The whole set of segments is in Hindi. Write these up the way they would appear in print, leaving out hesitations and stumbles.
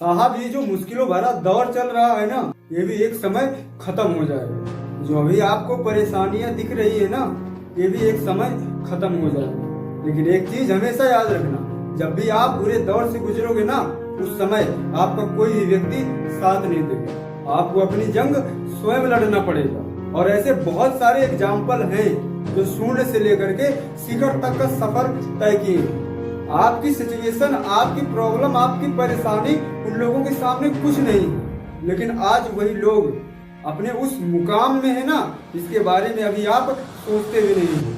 साहब ये जो मुश्किलों भरा दौर चल रहा है ना, ये भी एक समय खत्म हो जाएगा। जो अभी आपको परेशानियां दिख रही है ना, ये भी एक समय खत्म हो जाएगा। लेकिन एक चीज हमेशा याद रखना, जब भी आप बुरे दौर से गुजरोगे ना, उस समय आपका कोई भी व्यक्ति साथ नहीं देगा। आपको अपनी जंग स्वयं लड़ना पड़ेगा। और ऐसे बहुत सारे एग्जाम्पल हैं जो शून्य से लेकर के शिखर तक का सफर तय किए। आपकी सिचुएशन, आपकी प्रॉब्लम, आपकी परेशानी उन लोगों के सामने कुछ नहीं है, लेकिन आज वही लोग अपने उस मुकाम में है ना, इसके बारे में अभी आप सोचते भी नहीं हो,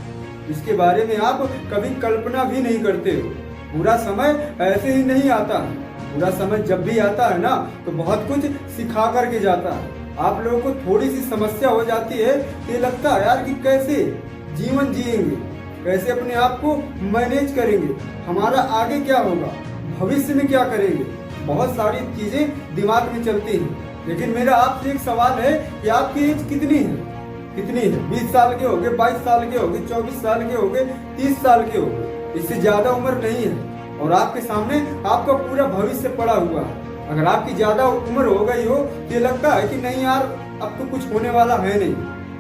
इसके बारे में आप कभी कल्पना भी नहीं करते हो। बुरा समय ऐसे ही नहीं आता है। बुरा समय जब भी आता है ना, तो बहुत कुछ सिखा करके जाता है। आप लोगों को थोड़ी सी समस्या हो जाती है, ये लगता है यार कि कैसे जीवन जिएंगे, कैसे अपने आप को मैनेज करेंगे, हमारा आगे क्या होगा, भविष्य में क्या करेंगे। बहुत सारी चीजें दिमाग में चलती हैं। लेकिन मेरा आपसे एक सवाल है कि आपकी एज कितनी है? कितनी है? 20 साल के होगे, 22 साल के होगे, 24 साल के होगे, 30 साल के होगे, इससे ज्यादा उम्र नहीं है। और आपके सामने आपका पूरा भविष्य पड़ा हुआ है। अगर आपकी ज्यादा उम्र हो गई हो तो ये लगता है कि नहीं यार, अब तो कुछ होने वाला है नहीं।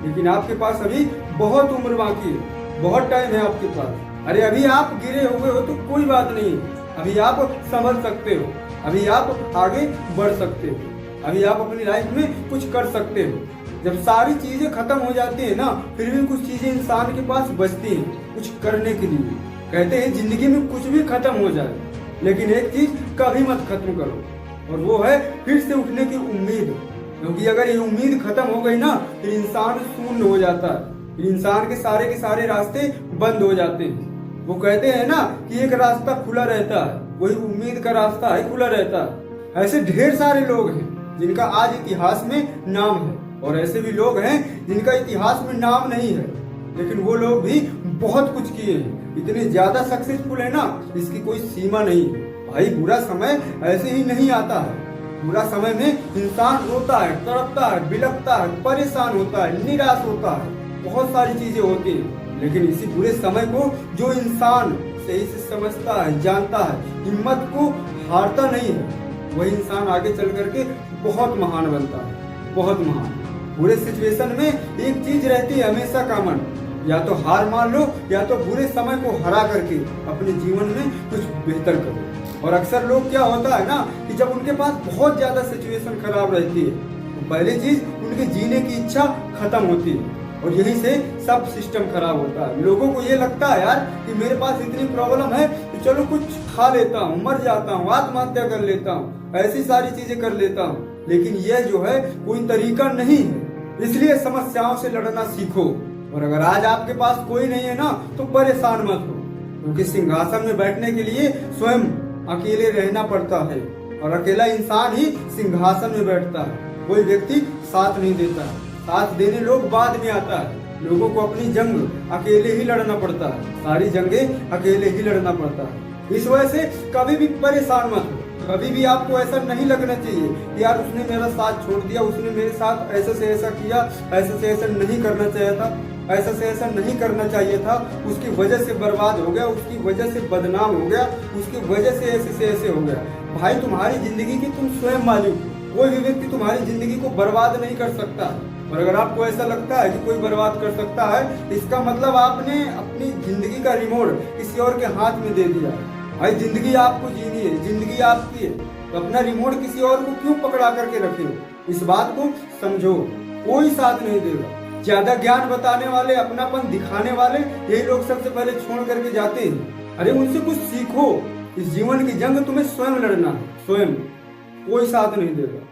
लेकिन आपके पास अभी बहुत उम्र बाकी है, बहुत टाइम है आपके पास। अरे अभी आप गिरे हुए हो तो कोई बात नहीं, अभी आप संभल सकते हो, अभी आप आगे बढ़ सकते हो, अभी आप अपनी लाइफ में कुछ कर सकते हो। जब सारी चीजें खत्म हो जाती है ना, फिर भी कुछ चीजें इंसान के पास बचती हैं कुछ करने के लिए। कहते हैं जिंदगी में कुछ भी खत्म हो जाए, लेकिन एक चीज कभी मत खत्म करो, और वो है फिर से उठने की उम्मीद। क्योंकि अगर ये उम्मीद खत्म हो गई ना, फिर इंसान शून्य हो जाता है, फिर इंसान के सारे रास्ते बंद हो जाते हैं। वो कहते हैं ना कि एक रास्ता खुला रहता है, वही उम्मीद का रास्ता है खुला रहता है। ऐसे ढेर सारे लोग हैं जिनका आज इतिहास में नाम है, और ऐसे भी लोग हैं जिनका इतिहास में नाम नहीं है, लेकिन वो लोग भी बहुत कुछ किए हैं, इतने ज्यादा सक्सेसफुल है ना, इसकी कोई सीमा नहीं है। भाई बुरा समय ऐसे ही नहीं आता है। बुरा समय में इंसान रोता है, तड़पता है, बिलखता है, परेशान होता है, निराश होता है, बहुत सारी चीजें होती हैं। लेकिन इसी बुरे समय को जो इंसान सही से समझता है, जानता है, हिम्मत को हारता नहीं है, वही इंसान आगे चल करके बहुत महान बनता है, बहुत महान। बुरे सिचुएशन में एक चीज रहती है हमेशा कॉमन, या तो हार मान लो, या तो बुरे समय को हरा करके अपने जीवन में कुछ बेहतर करो। और अक्सर लोग क्या होता है ना कि जब उनके पास बहुत ज्यादा सिचुएशन खराब रहती है, तो पहली चीज उनके जीने की इच्छा खत्म होती है, और यहीं से सब सिस्टम खराब होता है। लोगों को ये लगता है यार कि मेरे पास इतनी प्रॉब्लम है तो चलो कुछ खा लेता हूँ, मर जाता हूँ, आत्महत्या कर लेता हूँ, ऐसी सारी चीजें कर लेता हूँ। लेकिन यह जो है कोई तरीका नहीं है। इसलिए समस्याओं से लड़ना सीखो। और अगर आज आपके पास कोई नहीं है ना, तो परेशान मत हो, क्योंकि सिंहासन में बैठने के लिए स्वयं अकेले रहना पड़ता है, और अकेला इंसान ही सिंहासन में बैठता है। कोई व्यक्ति साथ नहीं देता है, साथ देने लोग बाद में आता है। लोगों को अपनी जंग अकेले ही लड़ना पड़ता है, सारी जंगें अकेले ही लड़ना पड़ता है। इस वजह से कभी भी परेशान मत हो। कभी भी आपको ऐसा नहीं लगना चाहिए कि यार उसने मेरा साथ छोड़ दिया, उसने मेरे साथ ऐसा से ऐसा किया, ऐसा से ऐसा नहीं करना चाहिए था, ऐसा से ऐसा नहीं करना चाहिए था, उसकी वजह से बर्बाद हो गया, उसकी वजह से बदनाम हो गया, उसकी वजह से ऐसे हो गया। भाई तुम्हारी जिंदगी की तुम स्वयं मालिक हो। कोई भी व्यक्ति तुम्हारी जिंदगी को बर्बाद नहीं कर सकता। और अगर आपको ऐसा लगता है कि कोई बर्बाद कर सकता है, इसका मतलब आपने अपनी जिंदगी का रिमोट किसी और के हाथ में दे दिया। भाई जिंदगी आपको जीनी है, जिंदगी आपकी है, तो अपना रिमोट किसी और को क्यों पकड़ा करके रखे हो? इस बात को समझो। कोई साथ नहीं देगा। ज्यादा ज्ञान बताने वाले, अपनापन दिखाने वाले, यही लोग सबसे पहले छोड़ करके जाते हैं। अरे उनसे कुछ सीखो। इस जीवन की जंग तुम्हें स्वयं लड़ना है, स्वयं। कोई साथ नहीं देगा।